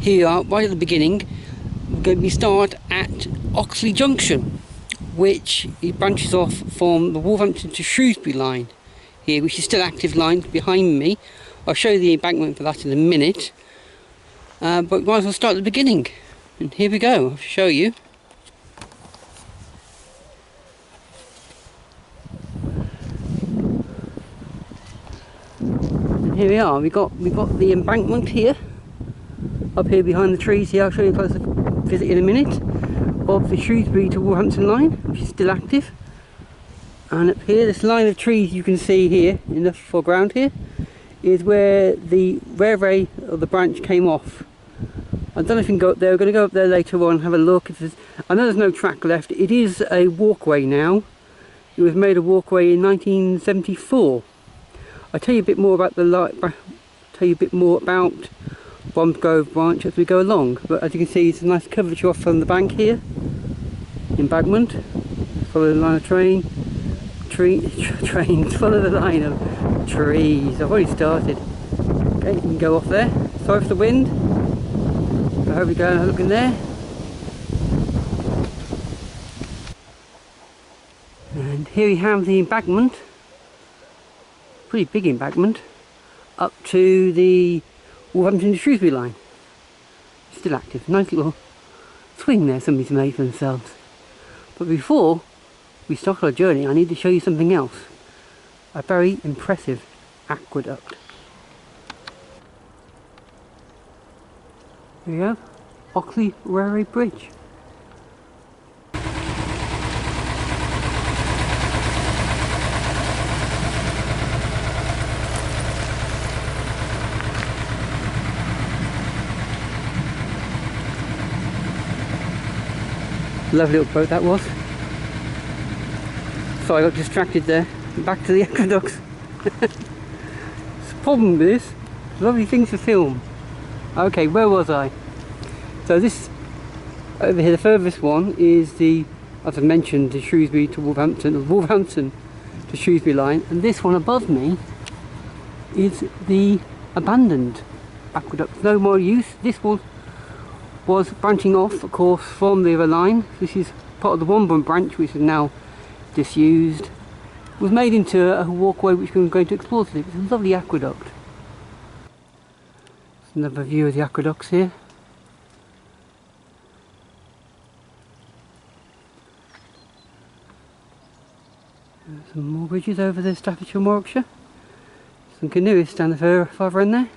here we are, right at the beginning. We're going to start at Oxley Junction, which it branches off from the Wolverhampton to Shrewsbury line here, which is still active line behind me. I'll show you the embankment for that in a minute, but we might as well start at the beginning. And here we go, I'll show you. And here we are, we got the embankment here, up here behind the trees here. I'll show you a closer visit in a minute, of the Shrewsbury to Wolverhampton line, which is still active. And up here, this line of trees you can see here in the foreground here, is where the railway or the branch came off. I don't know if you can go up there. We're going to go up there later on and have a look. I know there's no track left. It is a walkway now. It was made a walkway in 1974. I'll tell you a bit more about Bromsgrove branch as we go along. But as you can see, it's a nice curvature off from the bank here. Embankment. Follow the line of trains. Follow the line of trees. I've already started. Okay, you can go off there. Sorry for the wind. I hope we go and have a look in there. And here we have the embankment, pretty big embankment, up to the Wolverhampton to Shrewsbury line. Still active. Nice little swing there somebody's made for themselves. But before we start our journey, I need to show you something else. A very impressive aqueduct. Here we have Oxley Railway Bridge. Lovely little boat that was. Sorry, I got distracted there. Back to the aqueducts. There's a problem with this. Lovely things to film. Okay, where was I? So this over here, the furthest one is the, as I mentioned, the Shrewsbury to Wolverhampton, or Wolverhampton to Shrewsbury line, and this one above me is the abandoned aqueduct. No more use. This one was branching off, of course, from the other line. This is part of the Rambler branch, which is now disused. It was made into a walkway which we're going to explore today. It's a lovely aqueduct. Another view of the aqueducts here. There's some more bridges over the Staffordshire and Warwickshire. Some canoeists down the farther end there.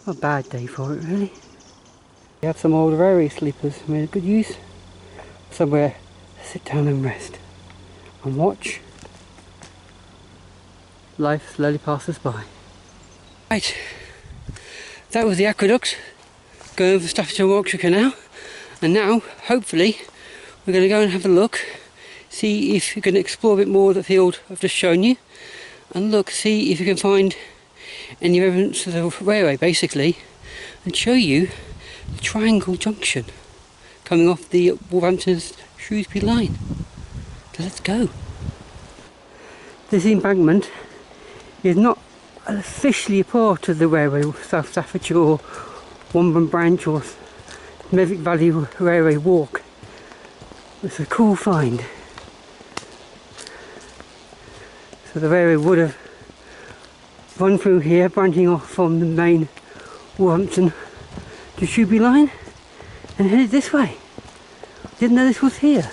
Not a bad day for it, really. We have some old railway sleepers made a good use. Somewhere to sit down and rest and watch life slowly pass us by. Right. That was the aqueduct going over the Staffordshire and Warwickshire Canal, and now hopefully we're going to go and have a look, see if you can explore a bit more of the field I've just shown you, and look, see if you can find any evidence of the railway basically, and show you the triangle junction coming off the Wolverhampton Shrewsbury line. So let's go. This embankment is not officially a part of the railway, South Staffordshire or Wolverhampton branch or Brevi Valley Railway walk. It's a cool find. So the railway would have run through here, branching off from the main Wolverhampton to Shrewsbury line and headed this way. Didn't know this was here.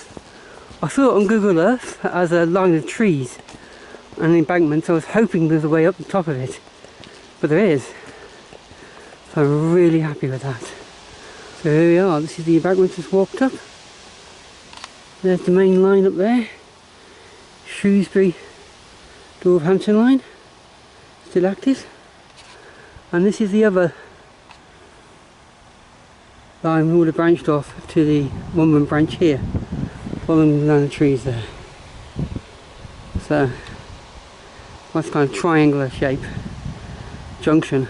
I saw it on Google Earth as a line of trees and an embankment, so I was hoping there's a way up the top of it, but there is. So I'm really happy with that. So here we are, this is the embankment just walked up. There's the main line up there, Shrewsbury to Wolverhampton line, still active. And this is the other line we would have branched off to the Rambler branch here, following the line of trees there. So nice kind of triangular shape junction.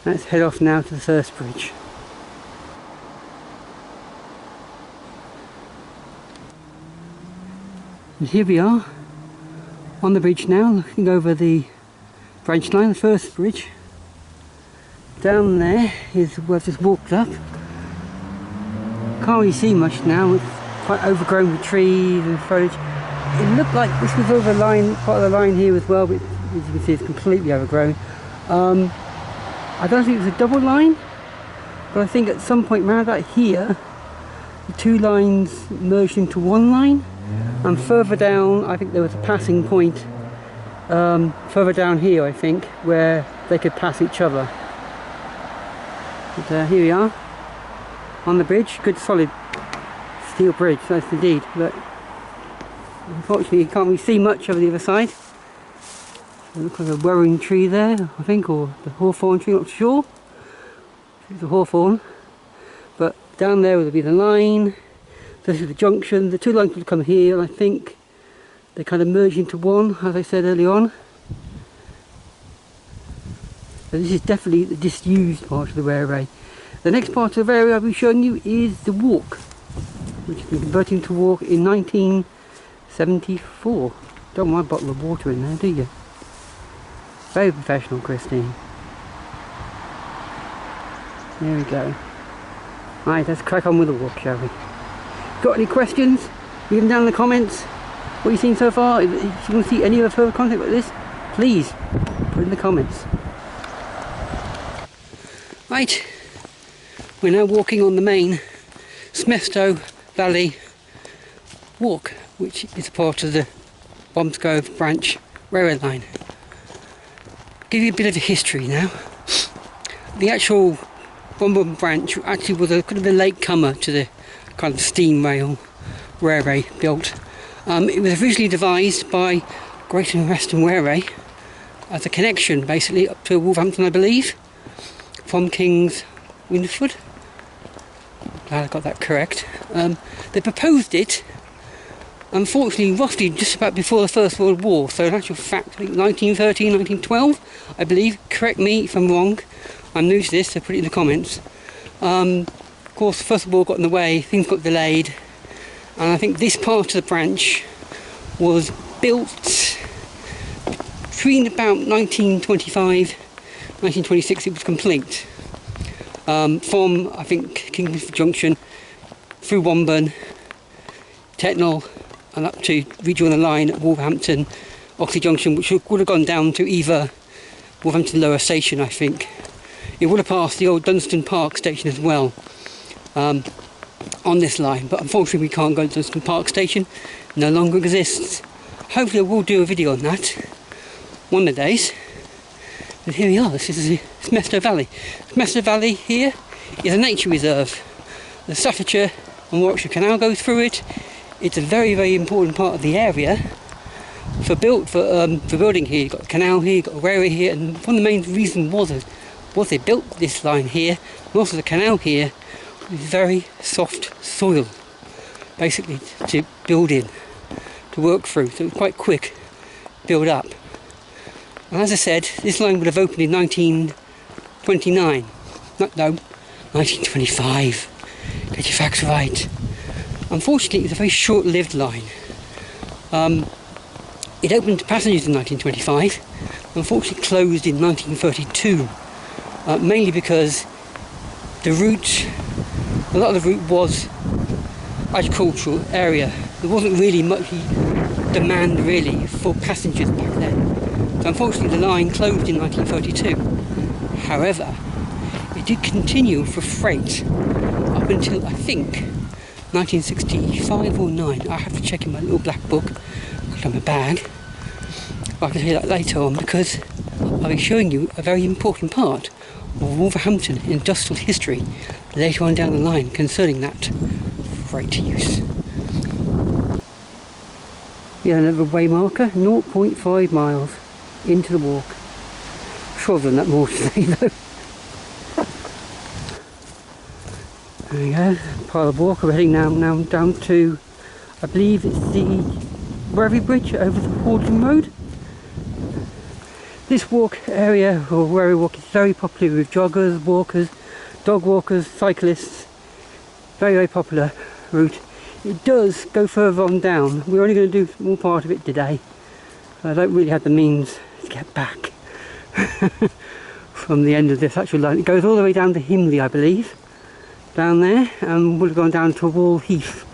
Let's head off now to the first bridge. And here we are on the bridge now, looking over the branch line, the first bridge Down there is where I've just walked up. Can't really see much now, it's quite overgrown with trees and foliage. It looked like this was over the line, part of the line here as well, but as you can see it's completely overgrown. I don't think it was a double line, but I think at some point around that here, the two lines merged into one line, and further down I think there was a passing point further down here I think, where they could pass each other. But here we are on the bridge, good solid steel bridge, nice indeed, but unfortunately you can't really see much over the other side. It looks like a wearing tree there I think, or the hawthorn tree, not sure. It's a hawthorn. But down there would be the line, this is the junction, the two lines would come here, and I think they kind of merge into one, as I said earlier on. So this is definitely the disused part of the railway. The next part of the railway I'll be showing you is the walk, which has been converted into walk in 1974. Don't mind a bottle of water in there, do you? Very professional, Christine. There we go. Right, let's crack on with the walk, shall we? Got any questions? Leave them down in the comments. What you've seen so far. If you want to see any other further content like this, please put it in the comments. Right, we're now walking on the main Smethstowe Valley walk, which is part of the Bromsgrove branch railway line. Give you a bit of a history now. The actual Bromsgrove branch actually was could have been a latecomer to the kind of steam rail railway built. It was originally devised by Great and Western Railway as a connection basically up to Wolverhampton, I believe, from Kingswinford. Glad I got that correct. They proposed it, unfortunately, roughly just about before the First World War, so in actual fact, I think 1913, 1912, I believe. Correct me if I'm wrong. I'm new to this, so put it in the comments. Of course, the First World War got in the way, things got delayed, and I think this part of the branch was built between about 1925, 1926 it was complete. From, I think, Kingswinford Junction, through Womburn, Tettenhall, and up to rejoin the line at Wolverhampton, Oxley Junction, which would have gone down to either Wolverhampton Lower Station, I think. It would have passed the old Dunstan Park station as well on this line, but unfortunately we can't go to Dunstan Park station, no longer exists. Hopefully I will do a video on that one of the days. But here we are, this is the Smethstowe Valley. Smethstowe Valley here is a nature reserve. The Staffordshire and Warwickshire Canal goes through it. It's a very, very important part of the area for building here. You've got a canal here, you've got a railway here, and one of the main reasons was they built this line here, and also the canal here, with very soft soil, basically to build in, to work through. So it's quite quick build up. And as I said, this line would have opened in 1929. No, 1925. Get your facts right. Unfortunately, it's a very short-lived line. It opened to passengers in 1925, unfortunately closed in 1932, mainly because the route, a lot of the route was agricultural area. There wasn't really much demand really for passengers back then. So unfortunately the line closed in 1932. However, it did continue for freight up until I think 1965 or 9. I have to check in my little black book on my bag. I can hear that later on because I'll be showing you a very important part of Wolverhampton industrial history later on down the line concerning that freight use. Yeah, another way marker, 0.5 miles into the walk. Sure I've done that more today though. There we go, part of the walk. We're heading now down to, I believe it's the Brevi Bridge over the Horton Road. This walk area, or railway walk, is very popular with joggers, walkers, dog walkers, cyclists. Very, very popular route. It does go further on down. We're only going to do more part of it today. I don't really have the means to get back from the end of this actual line. It goes all the way down to Himley, I believe, down there, and would have gone down to Wall Heath.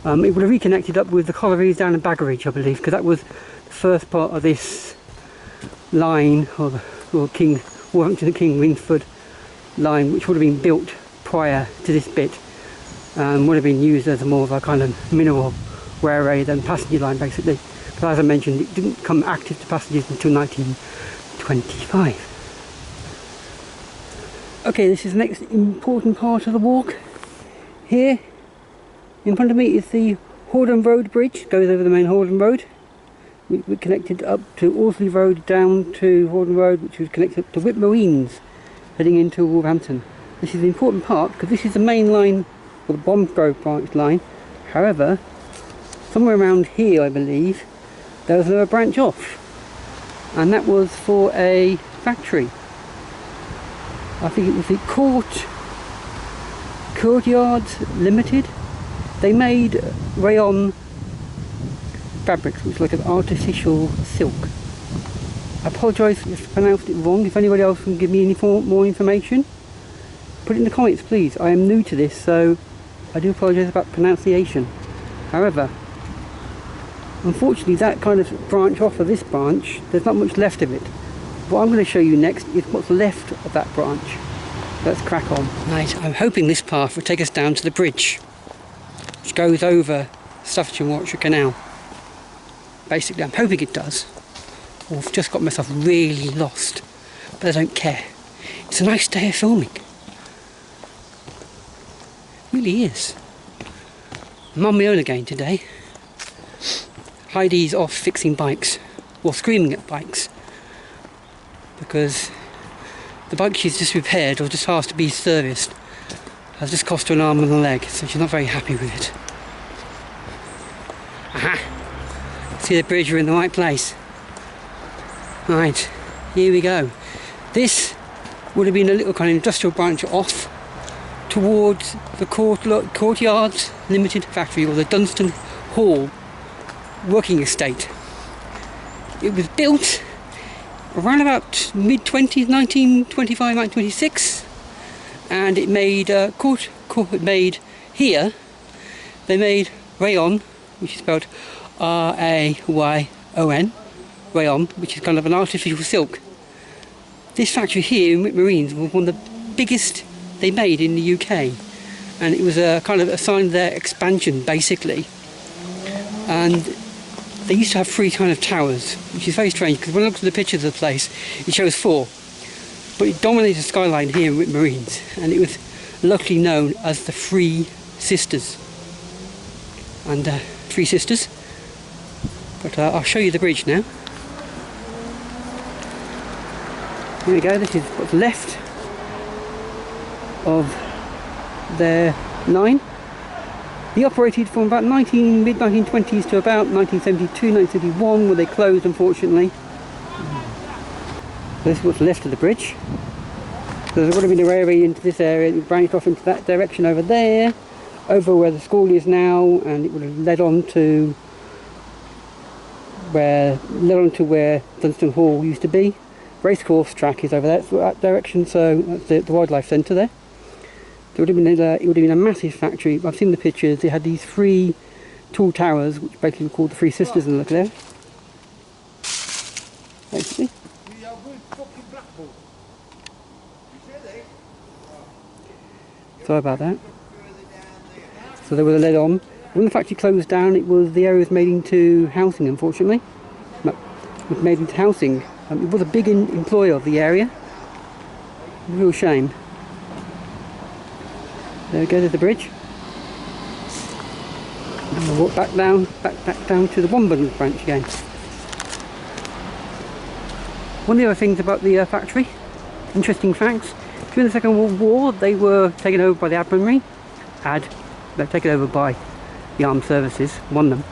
It would have reconnected up with the collieries down in Baggeridge, I believe, because that was the first part of this line, or Wolverhampton and Kingswinford line, which would have been built prior to this bit, and would have been used as more of a kind of mineral railway than passenger line, basically. But as I mentioned, it didn't come active to passengers until 1925. Okay, this is the next important part of the walk. Here in front of me is the Hordern Road Bridge, goes over the main Hordern Road. We connected up to Oxley Road down to Hordern Road, which was connected up to Whip Marines, heading into Wolverhampton. This is an important part because this is the main line, or the Bromsgrove branch line. However, somewhere around here, I believe, there was another branch off, and that was for a factory. I think it was the Courtyards Limited. They made rayon fabrics, which is like an artificial silk. I apologise if I pronounced it wrong. If anybody else can give me any more information, put it in the comments, please. I am new to this, so I do apologise about pronunciation. However, unfortunately, that kind of branch off of this branch, there's not much left of it. What I'm going to show you next is what's left of that branch. Let's crack on. Right, I'm hoping this path will take us down to the bridge, which goes over Staffordshire Warwickshire Canal. Basically, I'm hoping it does. Or I've just got myself really lost, but I don't care. It's a nice day of filming. It really is. I'm on my own again today. Heidi's off fixing bikes, or screaming at bikes, because the bike she's just repaired or just asked to be serviced has just cost her an arm and a leg, so she's not very happy with it. Aha! See the bridge, we're in the right place. Right, here we go. This would have been a little kind of industrial branch off towards the Courtyards Limited factory, or the Dunstan Hall working estate. It was built around about mid-20s, 1925, 1926, and it made here they made rayon, which is spelled R-A-Y-O-N, rayon, which is kind of an artificial silk. This factory here in Whip Marines was one of the biggest they made in the UK, and it was a kind of a sign of their expansion, basically. And they used to have 3 kind of towers, which is very strange because when I look at the pictures of the place, it shows 4. But it dominated the skyline here in Whip Marines, and it was locally known as the 3 Sisters. And 3 Sisters. But I'll show you the bridge now. Here we go, this is what's left of their line. They operated from about mid-1920s to about 1972, 1971, where they closed, unfortunately. So this is what's left of the bridge. So there would have been a railway into this area, it branched off into that direction over there, over where the school is now, and it would have led on to where Dunstan Hall used to be. Racecourse track is over there, that direction, so that's the wildlife centre there. It would have been a massive factory. I've seen the pictures. They had these 3 tall towers, which basically were called the 3 Sisters, and look there. Basically. Sorry about that. So they were led on. When the factory closed down, the area was made into housing, unfortunately. No, it was made into housing. It was a big employer of the area. A real shame. There we go, there's the bridge. And we'll walk back down to the Wombund branch again. One of the other things about the factory, interesting facts, during the Second World War they were taken over by the Admiralty, they're taken over by the armed services, won them,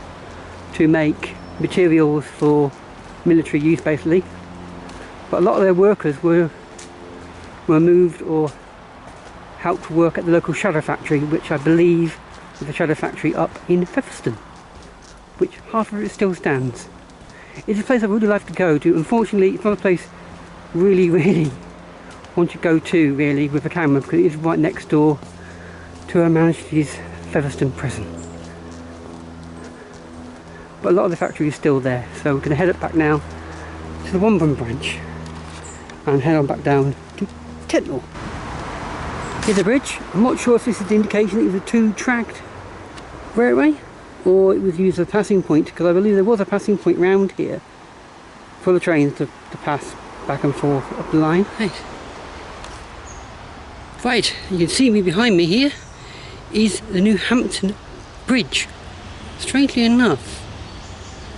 to make materials for military use basically. But a lot of their workers were moved or helped work at the local shadow factory, which I believe is the shadow factory up in Featherstone, which half of it still stands. It's a place I would really like to go to. Unfortunately, it's not a place really want to go to really with the camera, because it is right next door to Her Majesty's Featherstone prison. But a lot of the factory is still there, so we're going to head up back now to the Wolverhampton branch and head on back down to Tettenhall. Here's the bridge. I'm not sure if this is the indication that it was a two-tracked railway or it was used as a passing point, because I believe there was a passing point round here for the trains to pass back and forth up the line. Right, you can see me behind me here is the Newhampton Bridge. Strangely enough,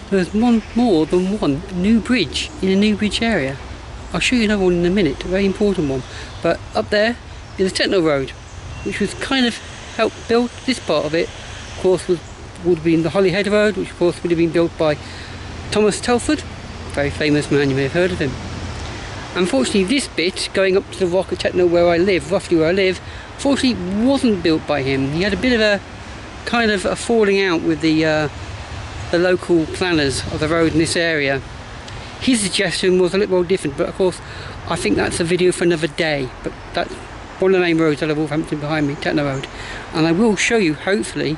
there's more than one new bridge in a new bridge area. I'll show you another one in a minute, a very important one. But up there is the Tettenhall Road, which was kind of helped build this part of it. Of course, would have been the Holyhead Road, which of course would have been built by Thomas Telford, very famous man, you may have heard of him. Unfortunately, this bit going up to the rock at Tettenhall where I live, roughly where I live, fortunately wasn't built by him. He had a bit of a kind of a falling out with the local planners of the road in this area. His suggestion was a little more different, but of course I think that's a video for another day. But that's one of the main roads out of Wolverhampton behind me, Tettenhall Road. And I will show you, hopefully,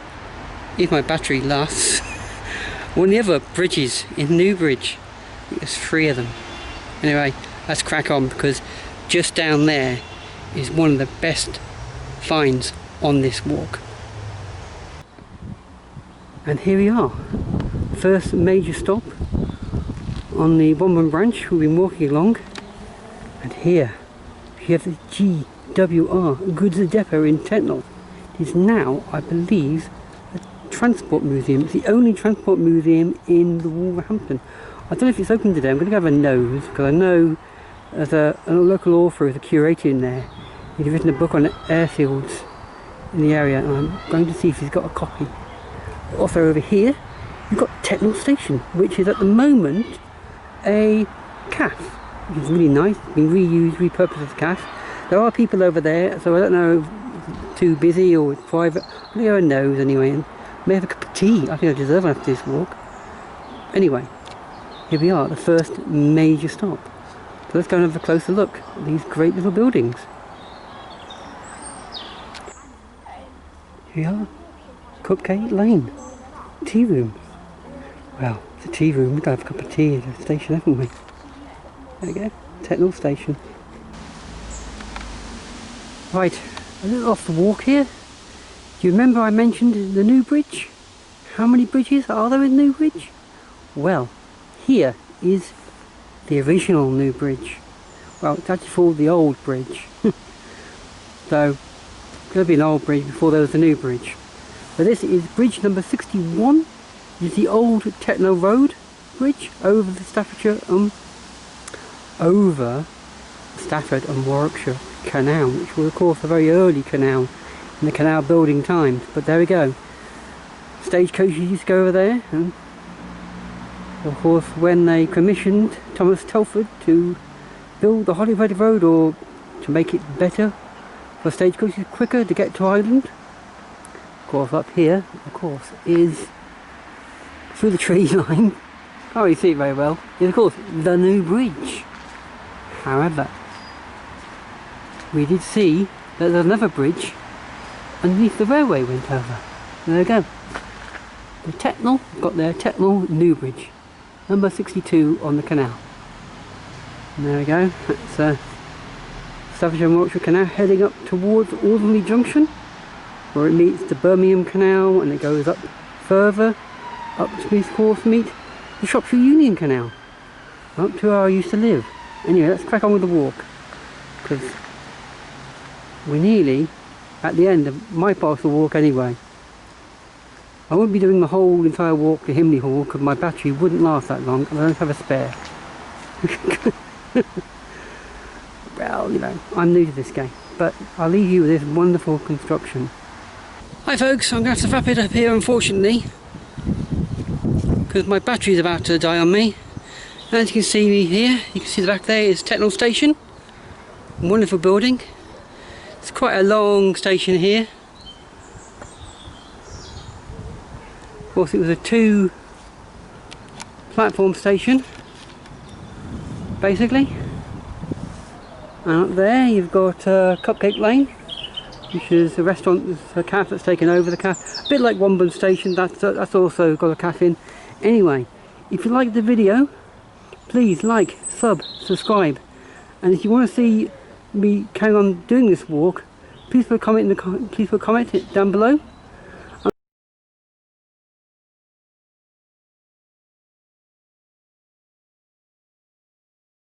if my battery lasts, one of the other bridges in Newbridge. I think there's 3 of them. Anyway, let's crack on, because just down there is one of the best finds on this walk. And here we are, first major stop on the Wolverhampton branch. We've been walking along, and here we have the GWR Goods Depot in Tettenhall. It is now, I believe, a transport museum. It's the only transport museum in the Wolverhampton. I don't know if it's open today. I'm going to go have a nose, because I know there's a local author who's a curator in there. He's written a book on airfields in the area, and I'm going to see if he's got a copy. Also over here, you've got Tettenhall Station, which is at the moment a cafe. It's really nice, it's been reused, repurposed as a cafe. There are people over there, so I don't know if it's too busy or it's private. I'm going to go a nose anyway, and may have a cup of tea. I think I deserve after this walk. Anyway, here we are, the first major stop. So let's go and have a closer look at these great little buildings. Here we are, Cupcake Lane, tea room. Well, it's a tea room, we've got to have a cup of tea at the station, haven't we? There we go, Tettenhall Station. Right, a little off the walk here. Do you remember I mentioned the new bridge? How many bridges are there in Newbridge? Well, here is the original new bridge. Well, it's actually called the old bridge. So, it could have been an old bridge before there was a new bridge. So this is bridge number 61. This is the old Tettenhall Road bridge over the Stafford and Warwickshire Canal, which was of course a very early canal in the canal building times. But there we go. Stagecoaches used to go over there, and of course when they commissioned Thomas Telford to build the Holyhead Road, or to make it better for stagecoaches quicker to get to Ireland. Of course up here, of course, is through the tree line, can't really see it very well, is of course the new bridge. However, we did see that there's another bridge underneath the railway went over. There we go. The Tettenhall, got their Tettenhall New Bridge, number 62 on the canal. And there we go, that's Staffordshire and Warwickshire Canal heading up towards Oxley Junction, where it meets the Birmingham Canal, and it goes up further, up to of course meet the Shropshire Union Canal, up to where I used to live. Anyway, let's crack on with the walk, because we're nearly at the end of my part of the walk anyway. I won't be doing the whole entire walk to Himley Hall, because my battery wouldn't last that long, and I don't have a spare. Well, you know, I'm new to this game, but I'll leave you with this wonderful construction. Hi folks, I'm going to have to wrap it up here unfortunately, because my battery's about to die on me. As you can see me here, you can see the back there is Tettenhall Station. Wonderful building. It's quite a long station here. Of course it was a 2 platform station, basically. And up there you've got Cupcake Lane, which is a restaurant, there's a cafe that's taken over the cafe. A bit like Womburn Station, that's also got a cafe in. Anyway, if you like the video, please like, subscribe. And if you want to see me carry on doing this walk, please put a comment down below.